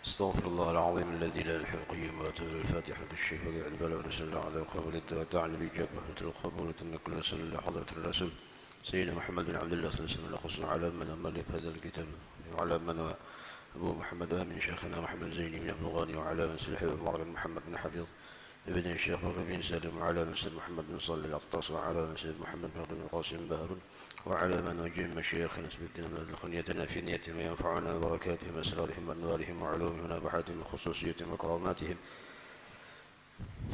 استغفر الله العظيم الذي لا يلحق القيوم واتبع الفاتحة الشيخ وقعد بلا ونسأل على قبول وتعالى بإجابة القبول تنكل نسأل حضرة الرسول سيدنا محمد بن عبد الله صلى الله عليه وسلم خصوصا على من أمل هذا الكتاب وعلى من أبو محمد آمين شيخنا محمد زيني بن عبد الغني وعلى من سلحي ومرض محمد بن حفيظ ابن الشيخ بن سالم وعلى من سيد محمد بن صالح العطاس وعلى من سيد محمد بن قاسم بهر وعلى من وجه مشايخ نسب الدين من الخنية في نيتهم وينفعنا ببركاتهم وأسرارهم وأنوارهم وعلومهم ونبحاتهم وخصوصيتهم وكراماتهم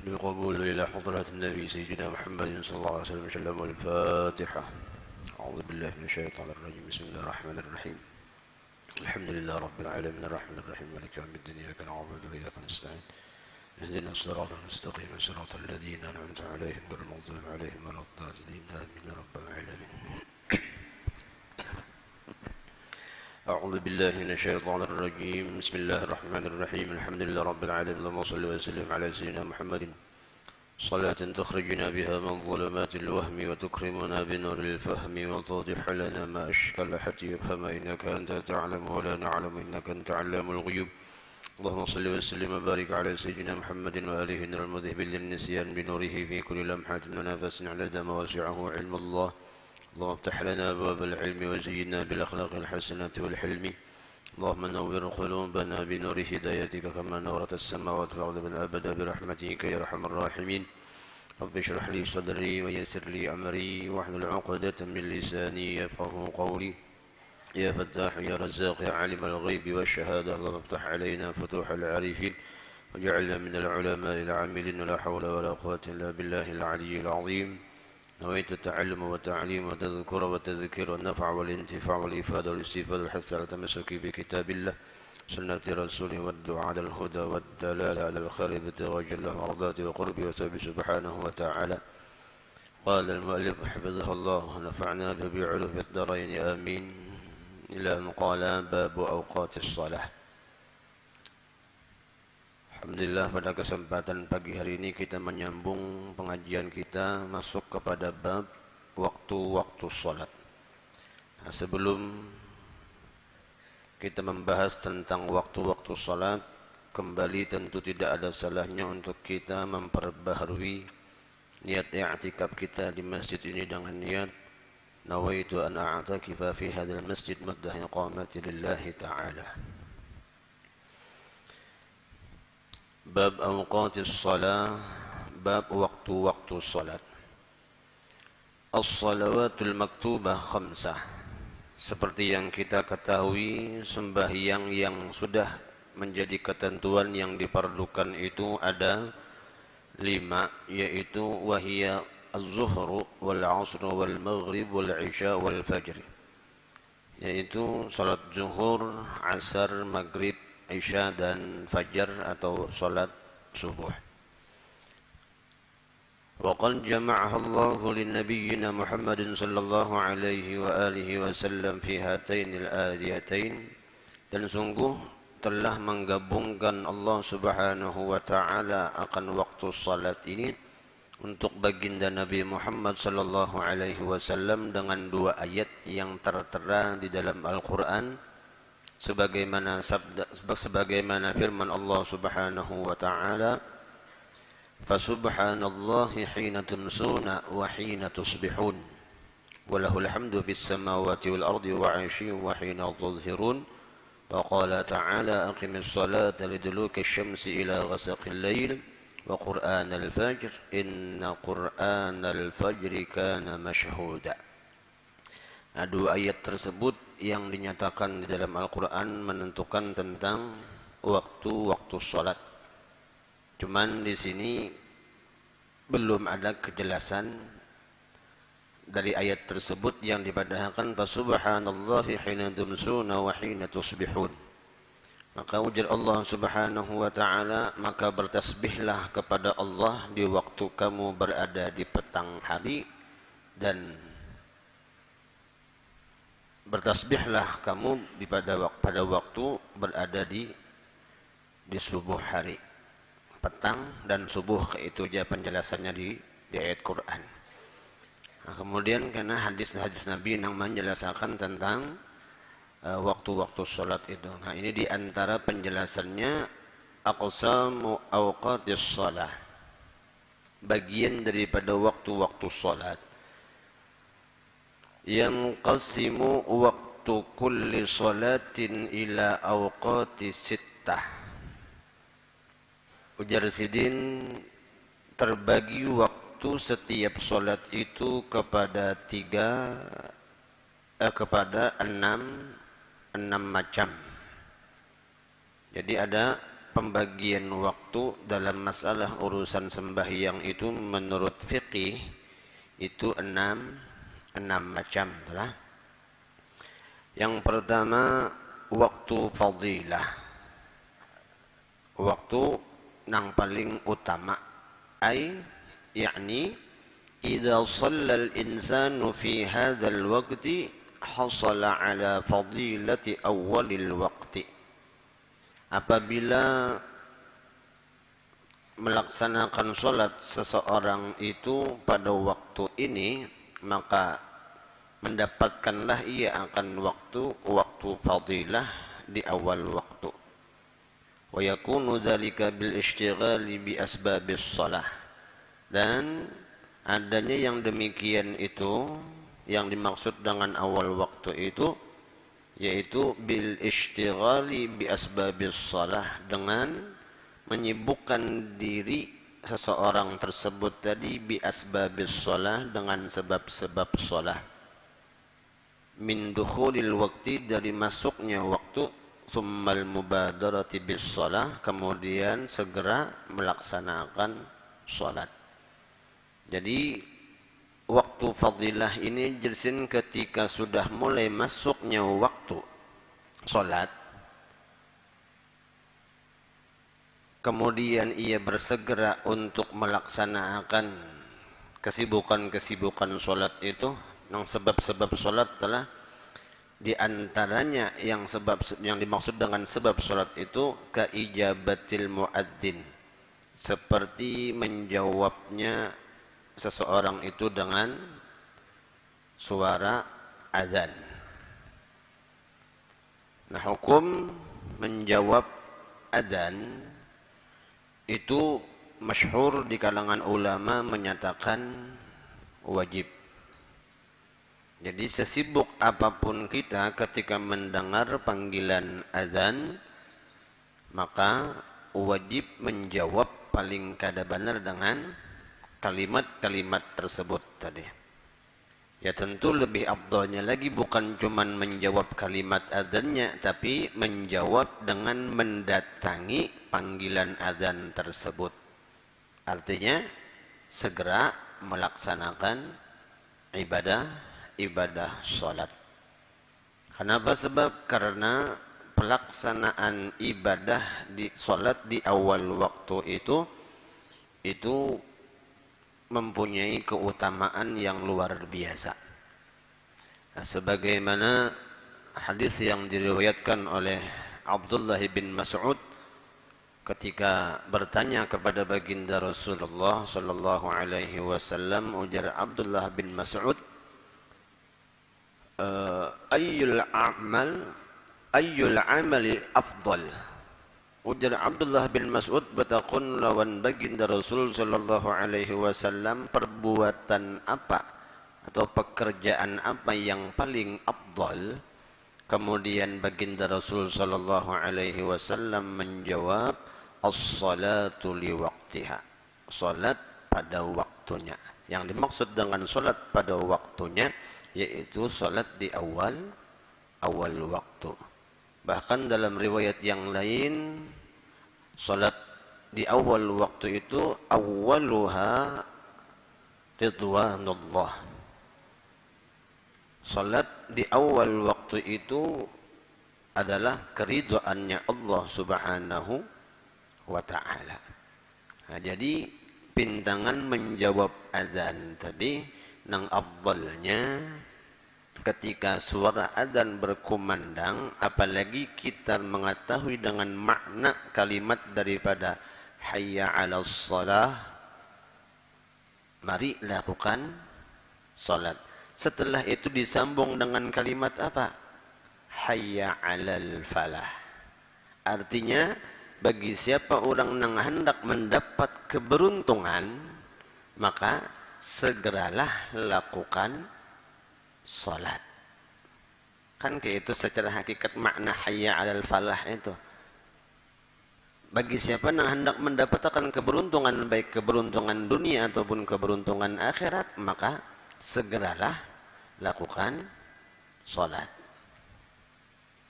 بالقبول إلى حضرة النبي سيدنا محمد صلى الله عليه وسلم شلم الفاتحة. أعوذ بالله من الشيطان الرجيم. بسم الله الرحمن الرحيم. الحمد لله رب العالمين الرحمن الرحيم مالك يوم الدين إياك نعبد وإياك نستعين اهدنا الصراط المستقيم صراط الذين أنعمت عليهم غير المغضوب عليهم ولا الضالين آمين يا رب العالمين. أعوذ بالله من الشيطان الرجيم. بسم الله الرحمن الرحيم. الحمد لله رب العالمين اللهم صل وسلم على سيدنا محمد صلاة تخرجنا بها من ظلمات الوهم وتكرمنا بنور الفهم وتوضح لنا ما أشكل حتى يفهم إنك أنت تعلم ولا نعلم إنك أنت علام الغيوب. اللهم صل وسلم وبارك على سيدنا محمد وآله النور المذهب للنسيان بنوره في كل لمحة ونفس على ما وسعه علم الله. اللهم افتح لنا أبواب العلم وزينا بالأخلاق الحسنة والحلم. اللهم نور قلوبنا بنور هدايتك كما نورت السماوات والأرض والأبد برحمتك يا أرحم الراحمين. رب اشرح لي صدري ويسر لي أمري واحلل عقدة من لساني يفقهوا قولي. يا فتاح يا رزاق يا عالم الغيب والشهادة اللهم افتح علينا فتوح العارفين وجعلنا من العلماء العاملين ولا حول ولا قوة إلا بالله العلي العظيم. نويت التعلم والتعليم والتذكر والتذكير والنفع والانتفاع والإفادة والاستفادة والحث على التمسك بكتاب الله سنة رسوله والدعاء على الهدى والدلالة على الخير ابتغاء جل مرضاته وقربه وتوبه سبحانه وتعالى. قال المؤلف حفظه الله ونفعنا به بعلوم الدارين آمين. إلى أن قال باب أوقات الصلاة. Alhamdulillah, pada kesempatan pagi hari ini kita menyambung pengajian kita masuk kepada bab waktu-waktu sholat. Nah, sebelum kita membahas tentang waktu-waktu sholat, kembali tentu tidak ada salahnya untuk kita memperbaharui niat i'tikaf kita di masjid ini dengan niat nawaitu an a'takifa fi hadzal masjid muddah iqamati lillahi ta'ala. Bab awqatis shalah, bab waktu-waktu salat. As-salawatul maktubah khamsah. Seperti yang kita ketahui, sembahyang yang sudah menjadi ketentuan yang diperlukan itu ada 5, yaitu wahiyya az-zuhru wal 'asr wal maghrib wal 'isya wal fajr. Yaitu salat zuhur, asar, maghrib, Isya dan Fajar atau salat subuh. Wa qad jama'aha Allahu lin-nabiyyina Muhammadin sallallahu alaihi wa alihi wasallam fi hatainil ayatain. Dan sungguh telah menggabungkan Allah Subhanahu wa taala akan waktu salat ini untuk baginda Nabi Muhammad sallallahu alaihi wasallam dengan 2 ayat yang tertera di dalam Al-Qur'an. Sebagaimana firman Allah Subhanahu wa taala, "Fasubhanallahi hina tumsuna wa hina tusbihun wa lahul hamdu fis samawati wal ardi wa 'ashiyyan wa hina tudhhirun." Wa qala ta'ala, "Aqimis salata liduluki asy-syamsi ila ghasaqil lail wa qur'anal fajr inna qur'anal fajri kana mashhuda." Nah, 2 ayat tersebut yang dinyatakan di dalam Al-Quran menentukan tentang waktu-waktu sholat. Cuman di sini belum ada kejelasan dari ayat tersebut yang dipadahkan fasubhanallahi hina tumsuna wa hina tusbihun. Maka ujar Allah Subhanahu wa taala, maka bertasbihlah kepada Allah di waktu kamu berada di petang hari dan bertasbihlah kamu pada waktu berada di subuh hari. Petang dan subuh itu aja penjelasannya di ayat Quran. Nah, kemudian karena hadis-hadis Nabi yang menjelaskan tentang waktu-waktu sholat itu. Nah, ini diantara penjelasannya aqsamu awqatis sholat, bagian daripada waktu-waktu sholat. Yang qasimu waktu kulli sholatin ila awqati sittah. Ujar Sidin, terbagi waktu setiap sholat itu kepada enam macam. Jadi ada pembagian waktu dalam masalah urusan sembahyang itu menurut fiqih itu enam macam. Itulah. Yang pertama waktu fadilah, waktu yang paling utama, yakni idza shalla al-insanu fi hadzal waqti hasala ala fadilati awwalil waqti. Apabila melaksanakan sholat seseorang itu pada waktu ini, maka mendapatkanlah ia akan waktu fadilah di awal waktu. Wa yakunu dzalika bil ishtighali bi asbabis shalah. Dan adanya yang demikian itu, yang dimaksud dengan awal waktu itu yaitu bil ishtighali bi asbabis shalah, dengan menyibukkan diri seseorang tersebut tadi bi asbabis shalah, dengan sebab-sebab shalah. Min dukhulil waqti, dari masuknya waktu, tsummal mubadarati bis shalah, kemudian segera melaksanakan salat. Jadi waktu fadilah ini jelasin ketika sudah mulai masuknya waktu salat, kemudian ia bersegera untuk melaksanakan kesibukan-kesibukan salat itu. Yang sebab-sebab salat telah di antaranya yang dimaksud dengan sebab salat itu kaijabatil muadzin, seperti menjawabnya seseorang itu dengan suara azan. Nah, hukum menjawab azan itu masyhur di kalangan ulama menyatakan wajib. Jadi sesibuk apapun kita ketika mendengar panggilan azan, maka wajib menjawab paling kada benar dengan kalimat-kalimat tersebut tadi. Ya tentu lebih afdalnya lagi bukan cuman menjawab kalimat azannya, tapi menjawab dengan mendatangi panggilan azan tersebut. Artinya segera melaksanakan ibadah salat. Kenapa? Sebab karena pelaksanaan ibadah di salat di awal waktu itu mempunyai keutamaan yang luar biasa. Nah, sebagaimana hadis yang diriwayatkan oleh Abdullah bin Mas'ud ketika bertanya kepada baginda Rasulullah sallallahu alaihi wasallam, ujar Abdullah bin Mas'ud, ayyul amali afdal. Ujar Abdullah bin Mas'ud bertakun lawan baginda Rasul sallallahu alaihi wasallam, perbuatan apa atau pekerjaan apa yang paling afdal? Kemudian baginda Rasul sallallahu alaihi wasallam menjawab, as-salatu li waqtiha, salat pada waktunya. Yang dimaksud dengan salat pada waktunya yaitu salat di awal waktu. Bahkan dalam riwayat yang lain, salat di awal waktu itu awwaluha ridwanullah. Salat di awal waktu itu adalah keridhaannya Allah Subhanahu wa ta'ala. Nah, jadi pintangan menjawab azan tadi nang afdalnya ketika suara azan berkumandang, apalagi kita mengetahui dengan makna kalimat daripada hayya 'alas shalah, mari lakukan salat. Setelah itu disambung dengan kalimat apa? hayya 'alal falah. Artinya bagi siapa orang yang hendak mendapat keberuntungan, maka segeralah lakukan salat. Kan kayak itu secara hakikat makna hayya 'alal falah itu. Bagi siapa yang hendak mendapatkan keberuntungan, baik keberuntungan dunia ataupun keberuntungan akhirat, maka segeralah lakukan salat.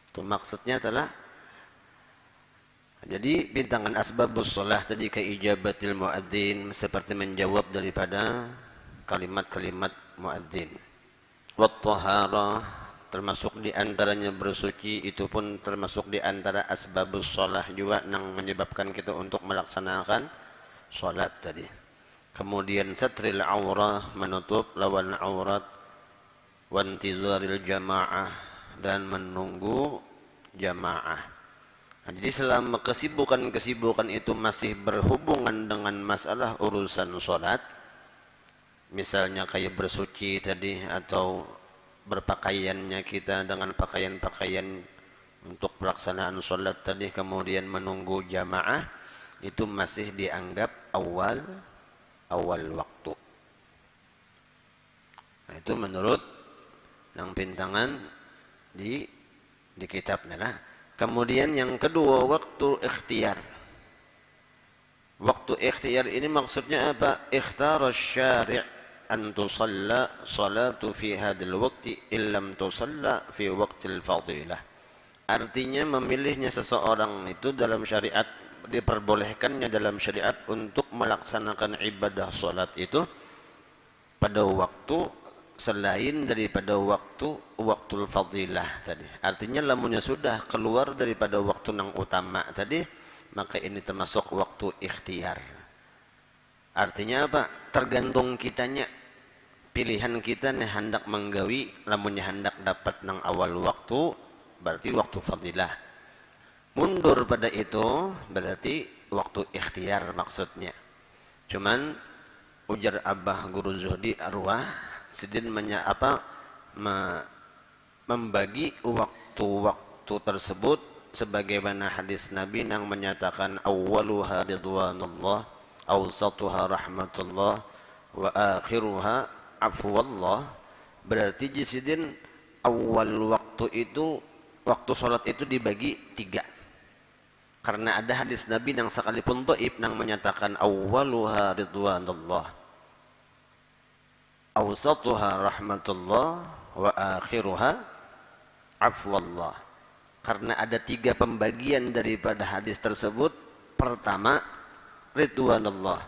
Itu maksudnya adalah, jadi bintangan asbabus shalah tadi keijabatil muadzin, seperti menjawab daripada kalimat-kalimat muadzin. Wat taharah, termasuk di antaranya bersuci, itu pun termasuk di antara asbabus shalah juga yang menyebabkan kita untuk melaksanakan salat tadi. Kemudian satril aurah, menutup lawan aurat, wantizaril jamaah, dan menunggu jamaah. Nah, jadi selama kesibukan-kesibukan itu masih berhubungan dengan masalah urusan salat, misalnya kayak bersuci tadi, atau berpakaiannya kita dengan pakaian-pakaian untuk pelaksanaan salat tadi, kemudian menunggu jamaah, itu masih dianggap awal waktu. Nah, itu menurut yang pintangan di kitabnya lah. Kemudian yang kedua, waktu ikhtiar. Waktu ikhtiar ini maksudnya apa? Ikhtara syari' an tusalla salatu fi hadil waqti illam tusalla fi waqtil fadilah. Artinya memilihnya seseorang itu dalam syariat, diperbolehkannya dalam syariat untuk melaksanakan ibadah salat itu pada waktu selain daripada waktul fadilah tadi. Artinya lamunnya sudah keluar daripada waktu yang utama tadi, maka ini termasuk waktu ikhtiar. Artinya apa? Tergantung kitanya, pilihan kita nih hendak menggawi, lamunnya hendak dapat nang awal waktu, berarti waktu fadilah. Mundur pada itu berarti waktu ikhtiar maksudnya. Cuman ujar Abah Guru Zuhdi Arwah Sidin membagi waktu-waktu tersebut sebagaimana hadis Nabi yang menyatakan awwaluha ridwanullah, awsatuha rahmatullah, wa akhiruha afwallah. Berarti Sidin awal waktu itu, waktu salat itu dibagi 3. Karena ada hadis Nabi yang sekalipun dhaif yang menyatakan awwaluha ridwanullah, awsatuha rahmatullah, wa akhiruha afwallah. Karena ada 3 pembagian daripada hadis tersebut. Pertama, ridwanullah.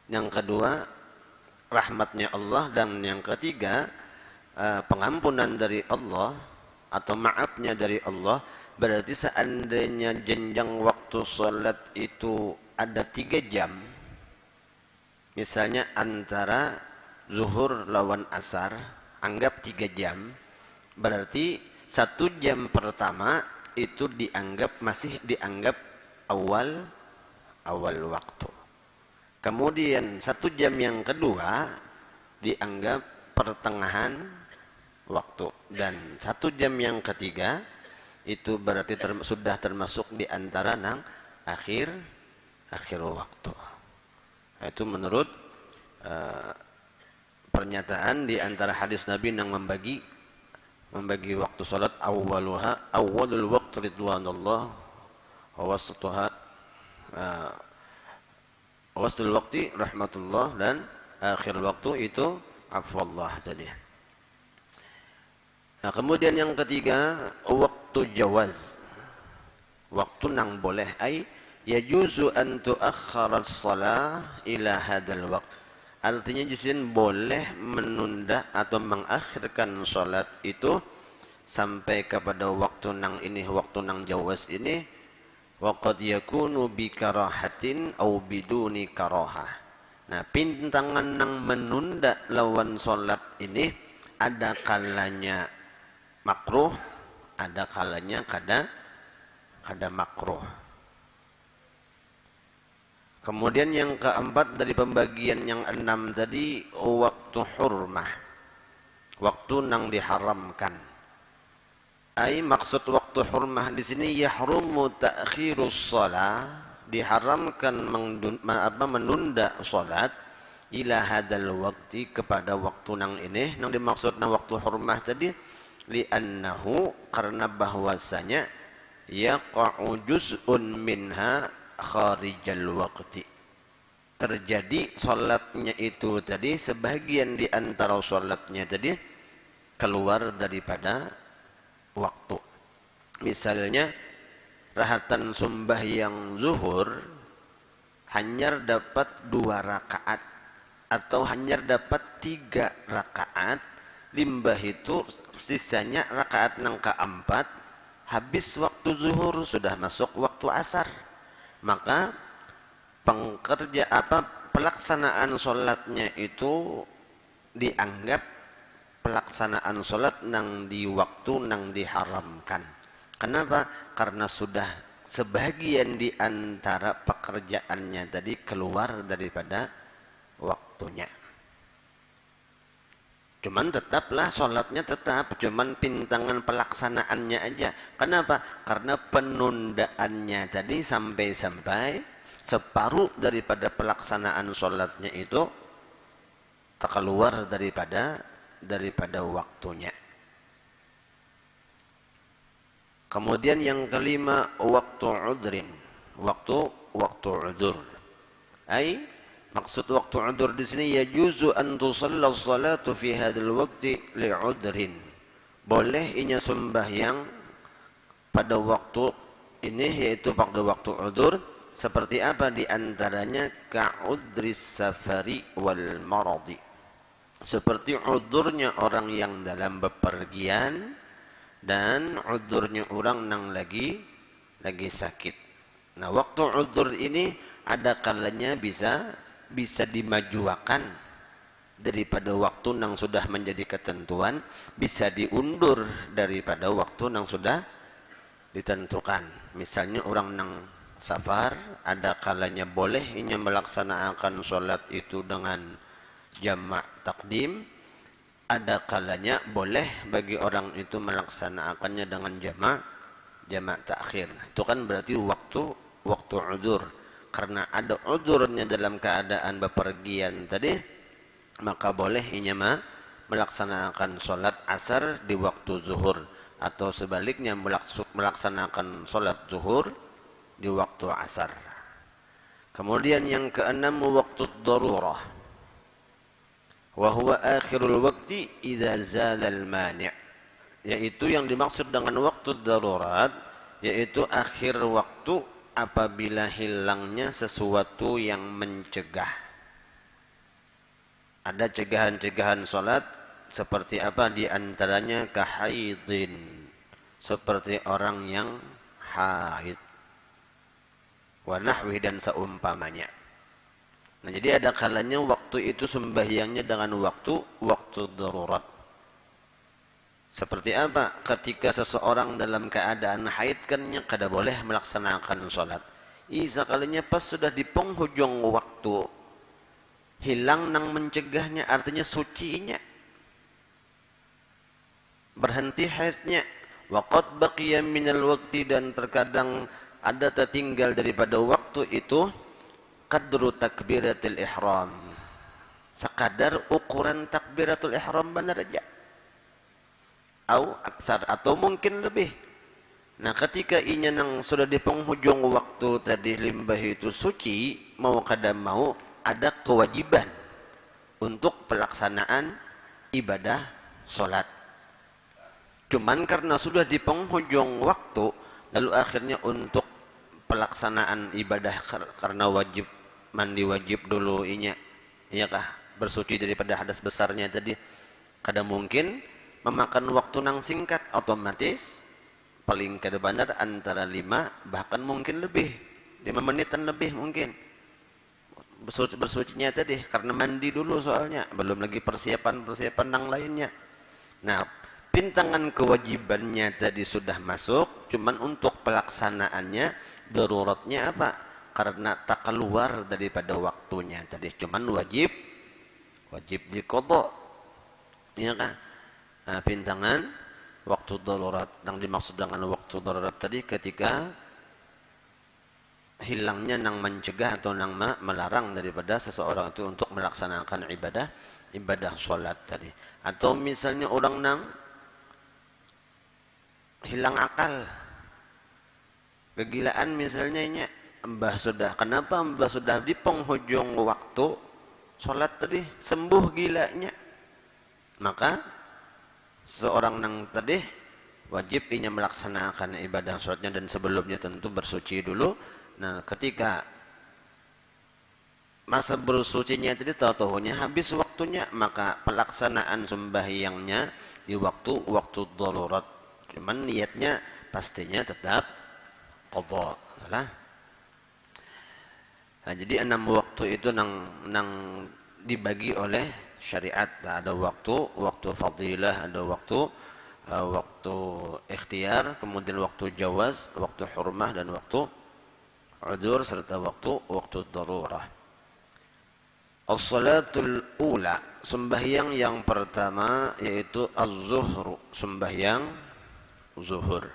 Yang kedua, rahmatnya Allah. Dan yang ketiga, pengampunan dari Allah atau maafnya dari Allah. Berarti seandainya jenjang waktu salat itu ada 3 jam, misalnya antara zuhur lawan asar, anggap 3 jam, berarti 1 jam pertama itu masih dianggap awal waktu. Kemudian 1 jam yang kedua dianggap pertengahan waktu, dan 1 jam yang ketiga itu berarti sudah termasuk di antara nang akhir waktu. Itu menurut pernyataan di antara hadis Nabi yang membagi waktu salat, awwalul waqti ridwanullah, wa wastul waqti rahmatullah, dan akhir waktu itu afwallah tadi. Nah, kemudian yang ketiga, waktu jawaz. Waktu nang boleh, ay yajuzu an tuakhkhara as-shalah ila hadzal waqt. Artinya jisin boleh menunda atau mengakhirkan salat itu sampai kepada waktu nang ini, waktu nang jawaz ini. Wa qad yakunu bi karahatin aw biduni karahah. Nah, pintangan nang menunda lawan salat ini ada kalanya makruh, ada kalanya kada makruh. Kemudian yang keempat dari pembagian yang 6 tadi, waktu hurmah, waktu nang diharamkan. Ai maksud waktu hurmah di sini yahrumu ta'khirus shalah, diharamkan menunda salat ila hadal waktu kepada waktu nang ini, nang dimaksud nang waktu hurmah tadi li'annahu karena bahwasanya yaqa'u juz'un minha kharijal waqti, terjadi salatnya itu tadi sebagian di antara salatnya tadi keluar daripada waktu. Misalnya rahatan sembahyang zuhur hanya dapat 2 rakaat atau hanya dapat 3 rakaat, limbah itu sisanya rakaat nang keempat, habis waktu zuhur sudah masuk waktu asar, maka pelaksanaan sholatnya itu dianggap pelaksanaan sholat nang di waktu nang diharamkan. Kenapa? Karena sudah sebagian di antara pekerjaannya tadi keluar daripada waktunya. Cuman tetaplah sholatnya tetap, cuman pintangan pelaksanaannya aja. Kenapa? Karena penundaannya tadi sampai separuh daripada pelaksanaan sholatnya itu tak keluar daripada waktunya. Kemudian yang kelima, waktu udrin, waktu udzur. Ai maksud waktu udzur di sini yajuzu an tusalla shalatu fi hadzal waqti li'udrin. Boleh inya sembahyang pada waktu ini, yaitu pada waktu udzur. Seperti apa? Di antaranya ka'udris safari wal maradi, seperti udzurnya orang yang dalam bepergian dan udzurnya orang yang lagi sakit. Nah, waktu udzur ini ada kalanya bisa dimajuakan daripada waktu yang sudah menjadi ketentuan, bisa diundur daripada waktu yang sudah ditentukan. Misalnya orang yang safar, ada kalanya boleh inya melaksanakan sholat itu dengan jamak takdim, ada kalanya boleh bagi orang itu melaksanakannya dengan jamak takhir. Itu kan berarti waktu udzur. Karena ada udzurnya dalam keadaan bepergian tadi, maka boleh inya melaksanakan sholat asar di waktu zuhur, atau sebaliknya melaksanakan sholat zuhur di waktu asar. Kemudian yang keenam, waktu darurah, wa huwa akhirul waqti idza zala al-mani', yaitu yang dimaksud dengan waktu darurat yaitu akhir waktu apabila hilangnya sesuatu yang mencegah. Ada cegahan-cegahan salat seperti apa? Di antaranya kahaidin, seperti orang yang haid, wa nahwi dan seumpamanya. Nah, jadi ada kalanya waktu itu sembahyangnya dengan waktu darurat. Seperti apa? Ketika seseorang dalam keadaan haid kannya kada boleh melaksanakan sholat. Isa kalinya pas sudah di penghujung waktu, hilang nang mencegahnya, artinya sucinya, berhenti haidnya. Waqad baqiya minal waqti, dan terkadang ada tertinggal daripada waktu itu qadru takbiratul ihram, sekadar ukuran takbiratul ihram benar aja, atau aksar, atau mungkin lebih. Nah, ketika inya nang sudah di penghujung waktu tadi limbah itu suci, mau kada mau ada kewajiban untuk pelaksanaan ibadah sholat. Cuman karena sudah di penghujung waktu, lalu akhirnya untuk pelaksanaan ibadah karena wajib mandi wajib dulu inya, iyakah bersuci daripada hadas besarnya tadi, kada mungkin memakan waktu nang singkat, otomatis paling kada benar antara 5 bahkan mungkin lebih 5 menitan lebih mungkin bersucinya tadi, karena mandi dulu soalnya, belum lagi persiapan nang lainnya. Nah, pintangan kewajibannya tadi sudah masuk, cuman untuk pelaksanaannya daruratnya apa? Karena tak keluar daripada waktunya tadi, cuman wajib diqadha, ya kan? Nah, pintangan waktu darurat. Yang dimaksud dengan waktu darurat tadi ketika hilangnya nang mencegah atau nang melarang daripada seseorang itu untuk melaksanakan ibadah sholat tadi. Atau misalnya orang nang hilang akal, kegilaan misalnya kenapa mbah sudah di penghujung waktu sholat tadi sembuh gilanya, maka seorang nang tadi wajib inya melaksanakan ibadah sholatnya, dan sebelumnya tentu bersuci dulu. Nah, ketika masa bersucinya tadi tahu-tahunya habis waktunya, maka pelaksanaan sembahyangnya di waktu darurat. Cuman niatnya pastinya tetap qadha lah. Nah, jadi 6 waktu itu nang dibagi oleh syariat. Ada waktu fadilah, ada waktu ikhtiar, kemudian waktu jawaz, waktu hurmah, dan waktu udzur, serta waktu darurah. As-salatul ula, sembahyang yang pertama yaitu az-zuhur, sembahyang zuhur.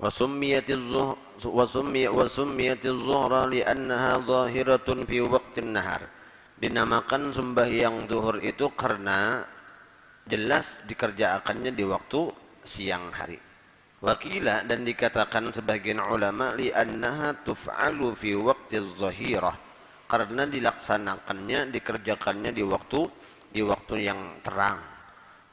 Wa summiyatiz zuhra li'annaha zahiratun fi waqtin nahar. Dinamakan sembahyang zuhur itu karena jelas dikerjakannya di waktu siang hari. Wakila, dan dikatakan sebagian ulama, li'annaha tuf'alu fi waqtiz zahirah, karena dikerjakannya di waktu yang terang.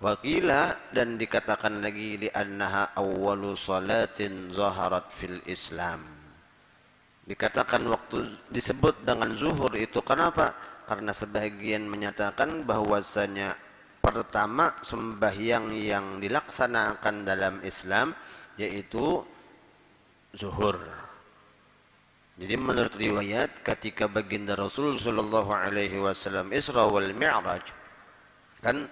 Wakila, dan dikatakan lagi li'annaha awwalu salatin zaharat fil Islam. Dikatakan waktu disebut dengan zuhur itu kenapa? Karena sebagian menyatakan bahwasanya pertama sembahyang yang dilaksanakan dalam Islam yaitu zuhur. Jadi menurut riwayat ketika baginda Rasul sallallahu alaihi wasallam Isra wal Mi'raj, kan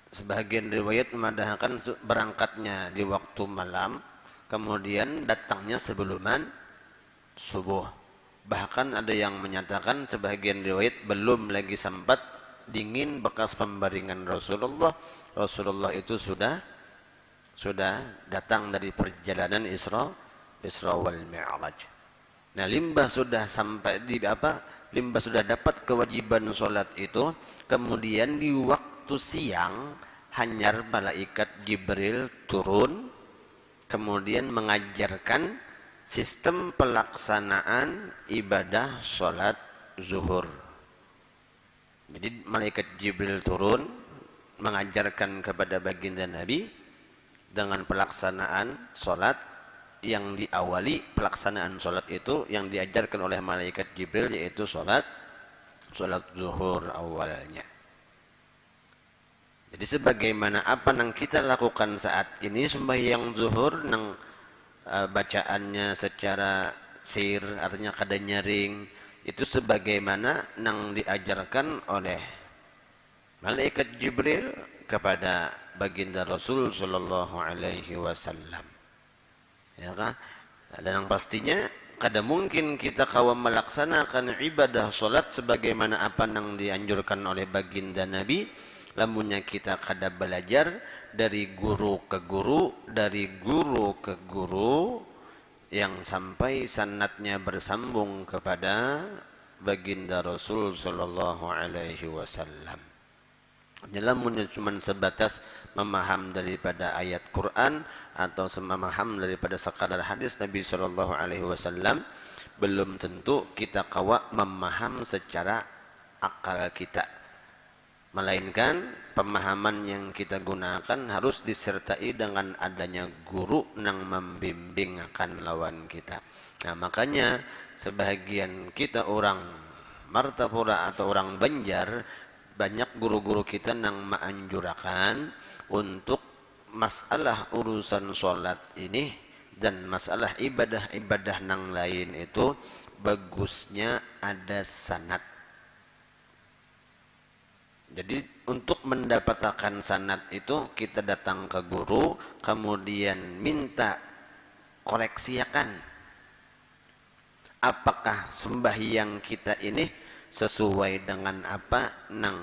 sebagian riwayat memandangkan berangkatnya di waktu malam, kemudian datangnya sebelum subuh. Bahkan ada yang menyatakan sebagian riwayat belum lagi sempat dingin bekas pembaringan Rasulullah itu sudah datang dari perjalanan Isra wal Mi'raj. Nah, limbah sudah sampai limbah sudah dapat kewajiban sholat itu, kemudian di waktu siang hanyar malaikat Jibril turun, kemudian mengajarkan sistem pelaksanaan ibadah sholat zuhur. Jadi malaikat Jibril turun mengajarkan kepada baginda Nabi dengan pelaksanaan sholat, yang diawali pelaksanaan sholat itu yang diajarkan oleh malaikat Jibril yaitu sholat zuhur awalnya. Jadi sebagaimana apa yang kita lakukan saat ini sembahyang zuhur, nang bacaannya secara sir, artinya kada nyaring, itu sebagaimana nang diajarkan oleh malaikat Jibril kepada baginda Rasul sallallahu alaihi wasallam. Ya kan? Dan yang pastinya kada mungkin kita kawan melaksanakan ibadah solat sebagaimana apa yang dianjurkan oleh baginda Nabi lamunnya kita kada belajar dari guru ke guru yang sampai sanadnya bersambung kepada baginda Rasul sallallahu alaihi wasallam. Lamunnya cuma sebatas memaham daripada ayat Quran atau memaham daripada sekadar hadis Nabi sallallahu alaihi wasallam, belum tentu kita kawa memaham secara akal kita, melainkan pemahaman yang kita gunakan harus disertai dengan adanya guru yang membimbing akan lawan kita. Nah, makanya sebagian kita orang Martapura atau orang Banjar, banyak guru-guru kita yang menganjurkan untuk masalah urusan sholat ini dan masalah ibadah-ibadah yang lain itu bagusnya ada sanad. Jadi untuk mendapatkan sanad itu kita datang ke guru, kemudian minta koreksiakan apakah sembahyang kita ini sesuai dengan apa yang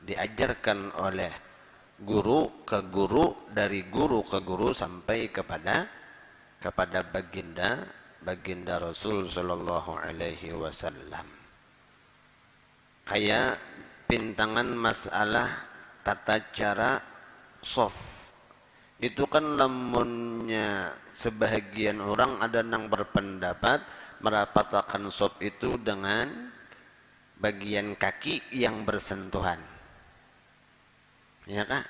diajarkan oleh guru ke guru, dari guru ke guru sampai kepada baginda Rasul sallallahu alaihi wasallam. Kayak pintangan masalah tata cara soft itu kan lamunnya sebahagian orang ada yang berpendapat merapatkan soft itu dengan bagian kaki yang bersentuhan, ya kak.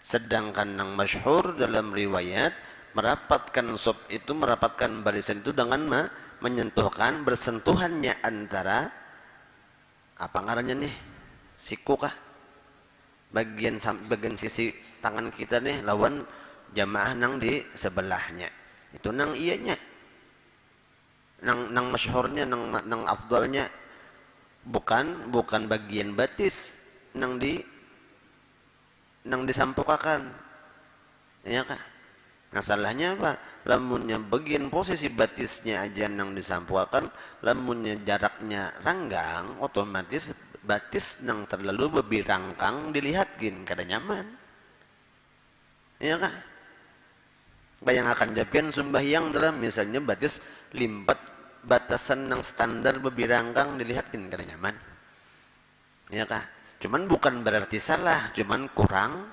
Sedangkan yang masyhur dalam riwayat merapatkan soft itu, merapatkan barisan itu dengan menyentuhkan, bersentuhannya antara apa ngarannya nih, siku kah, bagian sisi tangan kita nih lawan jamaah nang di sebelahnya, itu nang iyanya, nang masyhurnya, nang afdalnya bukan bagian batis nang disampukakan, ya kak. Masalahnya apa? Lamunnya bagian posisi batisnya aja nang disampukakan, lamunnya jaraknya ranggang, otomatis batis nang terlalu berbirangkang dilihatkin kada nyaman, ya kak. Bayangkan japian sembahyang dalam misalnya batis limpat batasan yang standar bebirangkang dilihatkin kada nyaman, ya kak. Cuman bukan berarti salah, cuman kurang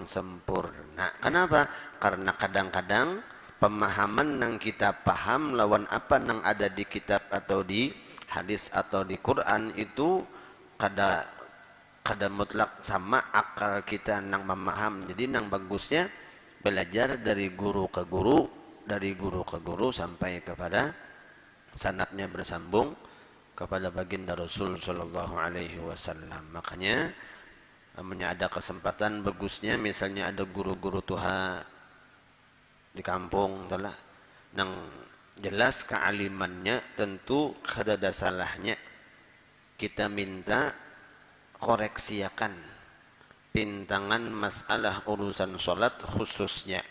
sempurna. Kenapa? Karena kadang-kadang pemahaman yang kita paham lawan apa yang ada di kitab atau di hadis atau di Quran itu kada mutlak sama akal kita nang memaham. Jadi nang bagusnya belajar dari guru ke guru sampai kepada sanadnya bersambung kepada baginda Rasul sallallahu alaihi wasallam. Makanya ada kesempatan bagusnya misalnya ada guru-guru tuha di kampung telah nang jelas kealimannya, tentu kada ada salahnya kita minta koreksiakan pintangan masalah urusan salat khususnya.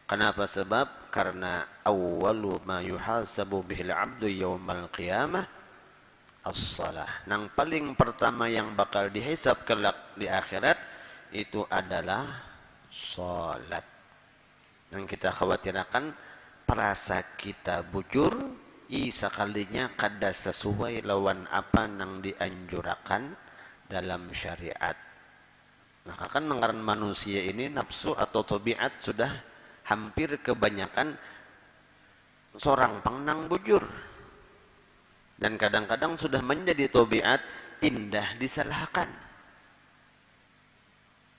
Kenapa? Sebab karena awwalu ma yuhasabu bihil abdu yaumal qiyamah as-salah. Nang paling pertama yang bakal dihisab kelak di akhirat itu adalah salat. Yang kita khawatirkan perasa kita bujur sekalinya kada sesuai lawan apa nang dianjurakan dalam syariat. Maka kan mengaran manusia ini nafsu atau tabiat sudah hampir kebanyakan seorang pangnang bujur. Dan kadang-kadang sudah menjadi tabiat indah disalahkan.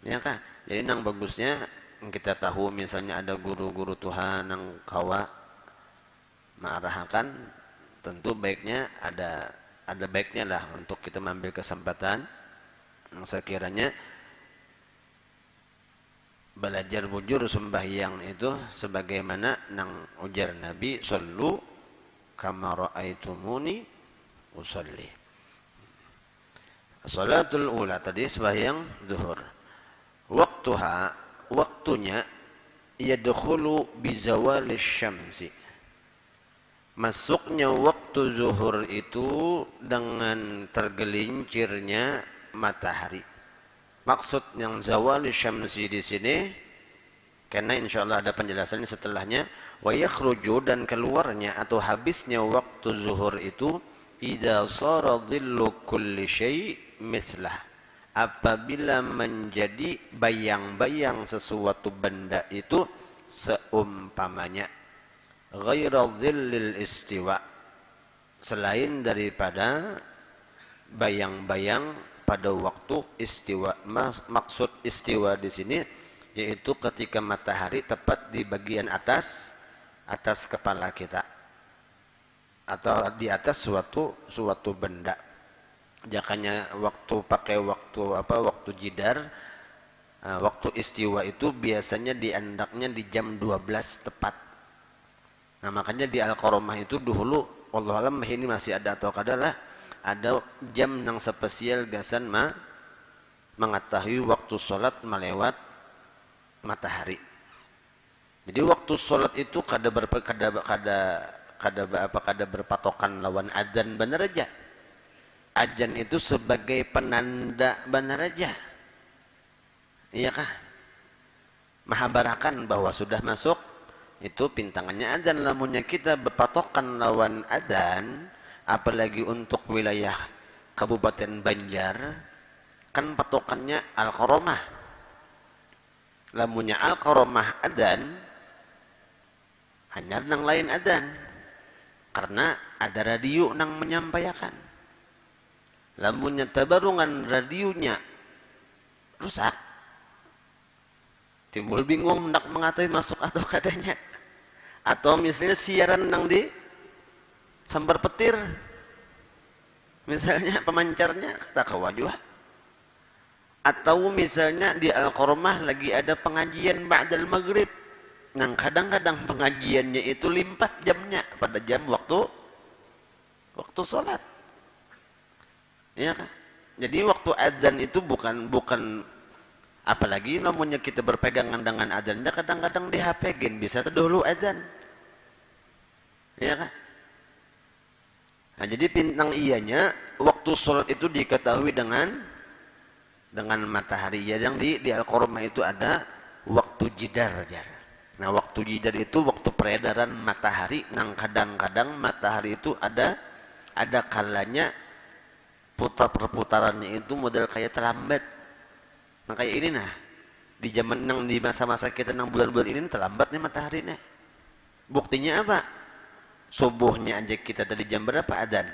Ya kan? Jadi nang bagusnya kita tahu misalnya ada guru-guru Tuhan nang kawa mengarahakan, tentu baiknya ada baiknya lah untuk kita mengambil kesempatan yang sekiranya belajar bujur sembahyang itu sebagaimana nang ujar Nabi sallu kama ra'aitumuni usalli. Salatul ula tadi sembahyang zuhur. Waktunya yadkhulu bizawali syamsi. Masuknya waktu zuhur itu dengan tergelincirnya matahari. Maksud yang zawal syamsi di sini, karena insyaallah ada penjelasannya setelahnya, wa yakhruju, dan keluarnya atau habisnya waktu zuhur itu idza sara dhillu kulli syai' mislah, apabila menjadi bayang-bayang sesuatu benda itu seumpamanya, ghaira dhillil istiwa, selain daripada bayang-bayang pada waktu istiwa. Maksud istiwa di sini yaitu ketika matahari tepat di bagian atas kepala kita atau di atas suatu benda. Jakanya waktu jidar, waktu istiwa itu biasanya diandaknya di jam 12 tepat. Nah, makanya di Al-Qaromah itu dulu, wallahu alam ini masih ada atau kadalah, ada jam yang spesial gasan mengetahui waktu sholat melewat matahari. Jadi waktu sholat itu kada berpatokan lawan adzan benar aja. Adzan itu sebagai penanda benar aja. Iya kah? Mahabarakan bahwa sudah masuk itu pintangannya adzan. Lamunnya kita berpatokan lawan adzan, apalagi untuk wilayah Kabupaten Banjar, kan patokannya Al-Qaromah. Lamunnya Al-Qaromah adzan, hanya nang lain adzan, karena ada radio nang menyampaikan. Lamunnya tabarungan radionya rusak, timbul bingung hendak mengetahui masuk atau katanya. Atau misalnya siaran nang di sambar petir, misalnya pemancarnya tak kawajua. Atau misalnya di Al-Qaromah lagi ada pengajian ba'dal maghrib, nang kadang-kadang pengajiannya itu limpat jamnya pada jam waktu sholat. Ya kan? Jadi waktu adzan itu bukan apalagi namanya kita berpegangan dengan adzannya, kadang-kadang di HP gen bisa dulu adzan. Ya kan? Nah, jadi pintang iyanya waktu sholat itu diketahui dengan matahari. Ya, yang di Al-Qaromah itu ada waktu jidar. Nah, waktu jidar itu waktu peredaran matahari. Nang kadang-kadang matahari itu ada kalanya perputarannya itu model kayak terlambat. Nah, kayak ini di zaman di masa-masa kita bulan-bulan ini terlambat nih matahari nih. Buktinya apa? Subuhnya aja kita dari jam berapa adzan?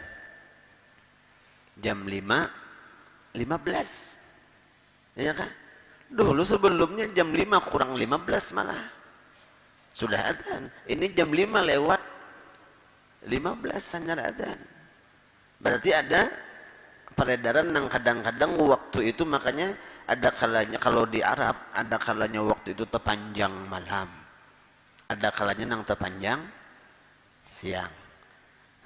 Jam 5.15. Ya kan? Dulu sebelumnya jam 5 kurang 15 malah sudah adzan. Ini jam 5 lewat 15 hanya adzan. Berarti ada peredaran yang kadang-kadang waktu itu, makanya ada kalanya kalau di Arab ada kalanya waktu itu terpanjang malam, ada kalanya nang terpanjang siang.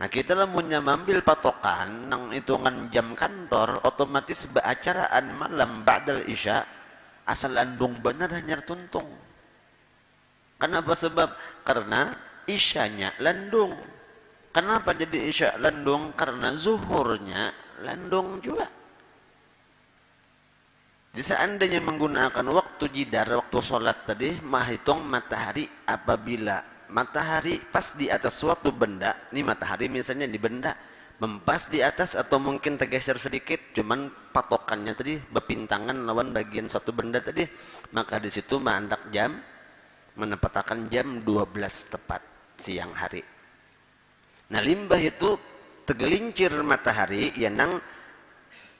Nah, kita lah punya mengambil patokan nang hitungan jam kantor, otomatis beracaraan malam ba'dal isya asal andung benar hanya tuntung. Kenapa? Sebab karena isyanya landung. Kenapa jadi isya landung? Karena zuhurnya landung juga. Jadi seandainya menggunakan waktu jidar, waktu sholat tadi, menghitung matahari apabila matahari pas di atas suatu benda, ini matahari misalnya di benda, mempas di atas atau mungkin tergeser sedikit, cuman patokannya tadi berpintangan lawan bagian satu benda tadi, maka di situ mandak jam, menempatkan jam 12 tepat siang hari. Nah, limbah itu tergelincir matahari yang nang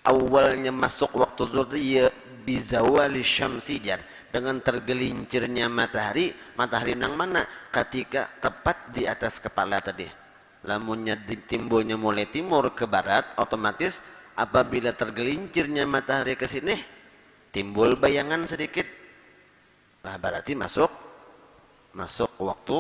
awalnya masuk waktu zuhur ya bizawali syamsi jar, dengan tergelincirnya matahari nang mana? Ketika tepat di atas kepala tadi. Lamunnya timbulnya mulai timur ke barat, otomatis apabila tergelincirnya matahari ke sini timbul bayangan sedikit. Nah, berarti masuk waktu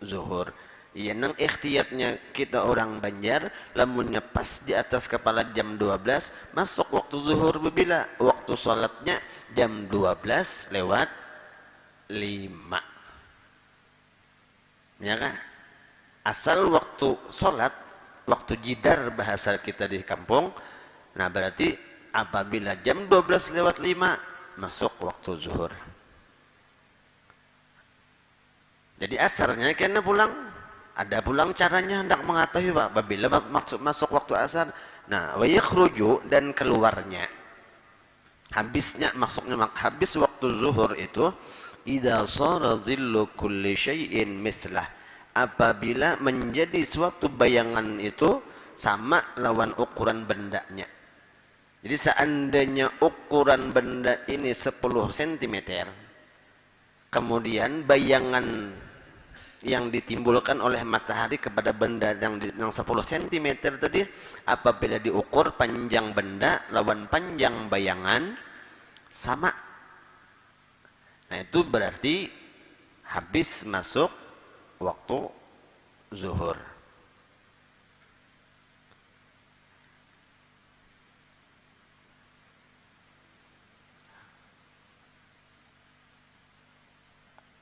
zuhur. Iya, nang ikhtiyatnya kita orang Banjar, lamunnya pas di atas kepala jam 12, masuk waktu zuhur bila waktu sholatnya jam 12 lewat 5. Ya kan? Asal waktu sholat, waktu jidar bahasa kita di kampung, nah berarti apabila jam 12 lewat 5, masuk waktu zuhur. Jadi asarnya kena pulang. Ada pulang caranya hendak mengetahui Pak, apabila masuk waktu asar. Nah, wa yakhruju, dan keluarnya, habis waktu zuhur itu, idza shara dhillu kulli syai'in mislah, apabila menjadi suatu bayangan itu sama lawan ukuran bendanya. Jadi seandainya ukuran benda ini 10 cm, kemudian bayangan yang ditimbulkan oleh matahari kepada benda yang 10 cm tadi, apabila diukur panjang benda lawan panjang bayangan sama, nah itu berarti habis masuk waktu zuhur.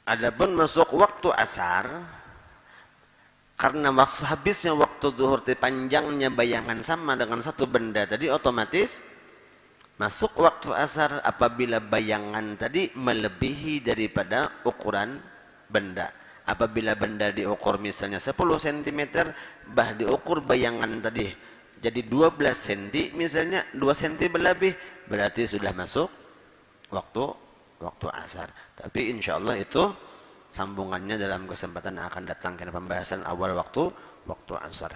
Adapun masuk waktu asar, karena habisnya waktu zuhur, panjangnya bayangan sama dengan satu benda tadi, otomatis Masuk waktu asar apabila bayangan tadi melebihi daripada ukuran benda. Apabila benda diukur misalnya 10 cm, diukur bayangan tadi jadi 12 cm misalnya, 2 cm berlebih, berarti sudah masuk waktu asar. Tapi insya Allah itu sambungannya dalam kesempatan yang akan datang, karena pembahasan awal waktu asar.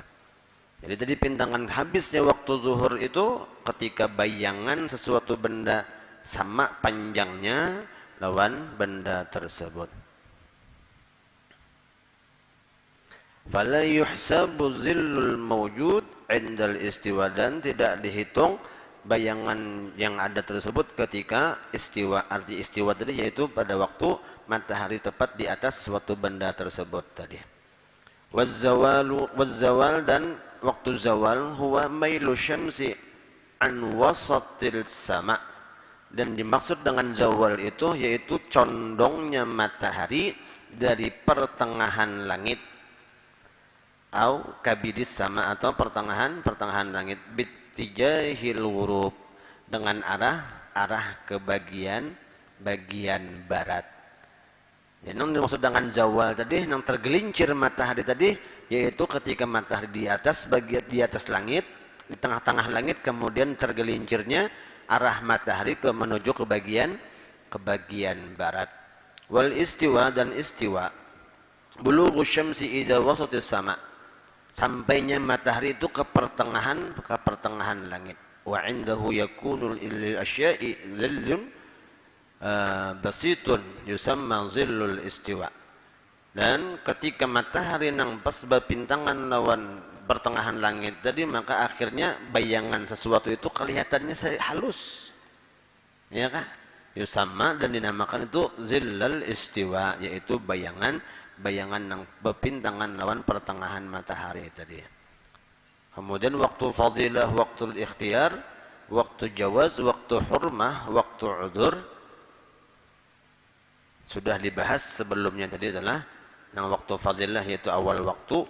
Jadi tadi pintangan habisnya waktu zuhur itu ketika bayangan sesuatu benda sama panjangnya lawan benda tersebut. Fala yuhsabu zillul mawjud indal istiwa, dan tidak dihitung bayangan yang ada tersebut ketika istiwa. Arti istiwa tadi yaitu pada waktu matahari tepat di atas suatu benda tersebut tadi. Wazzawal, dan waktu zawal huwa mailu syamsi an wasatil sama, dan dimaksud dengan zawal itu yaitu condongnya matahari dari pertengahan langit, au kabidis sama, atau pertengahan langit, bitijahil ghurub, dengan arah ke bagian barat. Yang dimaksud dengan zawal tadi, yang tergelincir matahari tadi, yaitu ketika matahari di atas langit, di tengah-tengah langit, kemudian tergelincirnya arah matahari menuju ke bagian barat. Wal istiwa, dan istiwa bulughu syamsi idza wasatis sama, sampainya matahari itu ke pertengahan langit. Wa indahu yakunu lil asya'i dhillun basitun yusamma zillul istiwa, dan ketika matahari nang pas bapintangan lawan pertengahan langit tadi, maka akhirnya bayangan sesuatu itu kelihatannya halus, ya kah? Yusamma, dan dinamakan itu zillal istiwa, yaitu bayangan nang bapintangan lawan pertengahan matahari tadi. Kemudian waktu fadilah, waktu ikhtiyar, waktu jawaz, waktu hurmah, waktu udzur sudah dibahas sebelumnya tadi. Adalah yang waktu fadilah yaitu awal waktu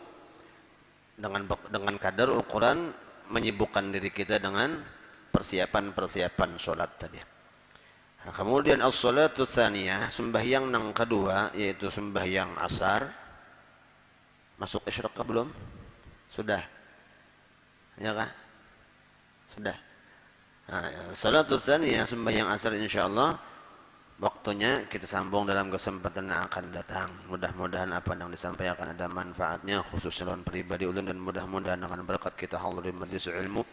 dengan kadar ukuran menyibukkan diri kita dengan persiapan sholat tadi. Nah, kemudian as-salatu tsaniyah, sembahyang yang kedua yaitu sembahyang asar. Masuk isyraq belum? Sudah. Ya kah? Sudah. Nah, salatu tsaniyah, sembahyang asar, insyaallah waktunya kita sambung dalam kesempatan yang akan datang. Mudah-mudahan apa yang disampaikan ada manfaatnya, khususnya dalam pribadi ulun, dan mudah-mudahan akan berkat kita hadir di majelis ilmu.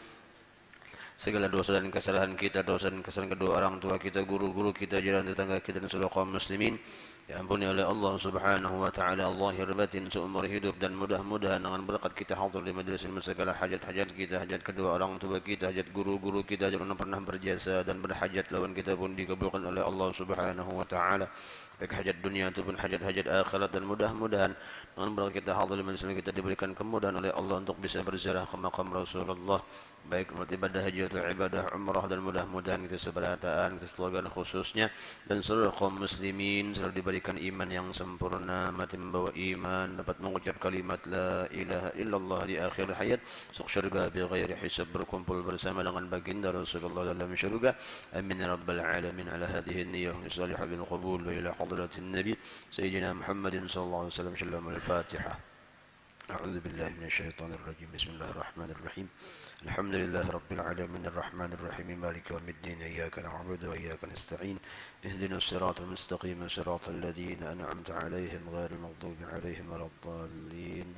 Segala dosa dan kesalahan kita, dosa dan kesalahan kedua orang tua kita, guru-guru kita, jalan tetangga kita, dan seluruh kaum muslimin diampuni oleh Allah Subhanahu wa taala, zahir batin seumur hidup, dan mudah-mudahan dengan berkat kita hadir di majelis ilmu segala hajat-hajat kita, hajat kedua orang tua kita, hajat guru-guru kita yang pernah berjasa dan berhajat lawan kita pun dikabulkan oleh Allah Subhanahu wa taala, baik hajat dunia ataupun hajat-hajat akhirat. Dan mudah-mudahan dengan berkat kita hadir di majelis ilmu kita diberikan kemudahan oleh Allah untuk bisa berziarah ke makam Rasulullah, baik ibadah haji atau ibadah umrah, dan mudah-mudahan kita seberataan, kita keluarga khususnya, dan seluruh kaum muslimin selalu diberikan iman yang sempurna, mati membawa iman, dapat mengucap kalimat la ilaha illallah di akhir hayat, masuk syurga bighairi hisab, berkumpul bersama dengan baginda Rasulullah dalam syurga. Amin ya rabbal alamin. Ala hadhihi niyyah salihah bil qabul wa ila hadratin nabi sayyidina Muhammadin sallallahu alaihi wasallam. Shalom al-Fatihah. A'udzu billahi minasyaitonir rajim. Bismillahirrahmanirrahim. الحمد لله رب العالمين الرحمن الرحيم مالك يوم الدين إياك نعبد وإياك نستعين اهدنا الصراط المستقيم صراط الذين أنعمت عليهم غير المغضوب عليهم ولا الضالين.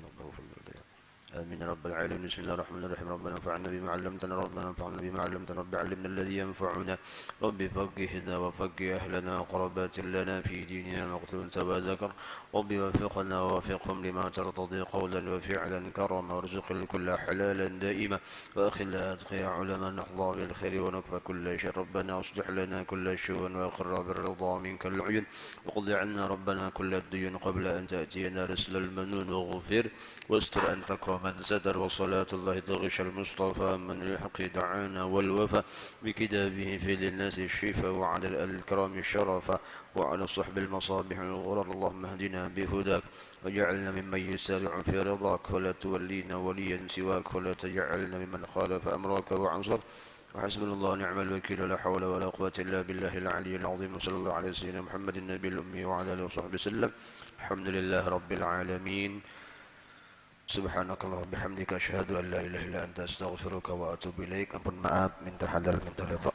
آمين رب العالمين. بسم الله الرحمن الرحيم. ربنا انفعنا بما علمتنا، ربنا انفعنا بما علمتنا، رب علمنا الذي ينفعنا، رب فقهنا وفقه أهلنا وقربات لنا في ديننا واقتل أنت وذكر، رب وفقنا ووفقهم لما ترتضي قولا وفعلا كرما، وارزق الكل حلالا دائما، وأخل أتقيا علما نحظى بالخير ونكفى كل شر، ربنا أصلح لنا كل شؤون وأقر بالرضا منك العيون، وقض عنا ربنا كل الديون قبل أن تأتينا رسل المنون، وغفر واستر أن تكرم من ستر، وصلاة الله تغش المصطفى من الحق دعانا والوفى بكتابه في للناس الشفاء، وعلى الكرام الشرفة، وعلى صحب المصابيح الغرر. اللهم اهدنا بهداك وجعلنا ممن يسارع في رضاك، ولا تولينا وليا سواك، ولا تجعلنا ممن خالف أمرك وعصر. وحسبنا الله ونعم الوكيل لا حول ولا قوة إلا بالله العلي العظيم وصلى الله على سيدنا محمد النبي الأمي وعلى آله وصحبه وسلم الحمد لله رب العالمين سبحانك اللهم وبحمدك أشهد أن لا إله إلا أنت أستغفرك وأتوب إليك. Ampun maaf, minta halal, minta ridha.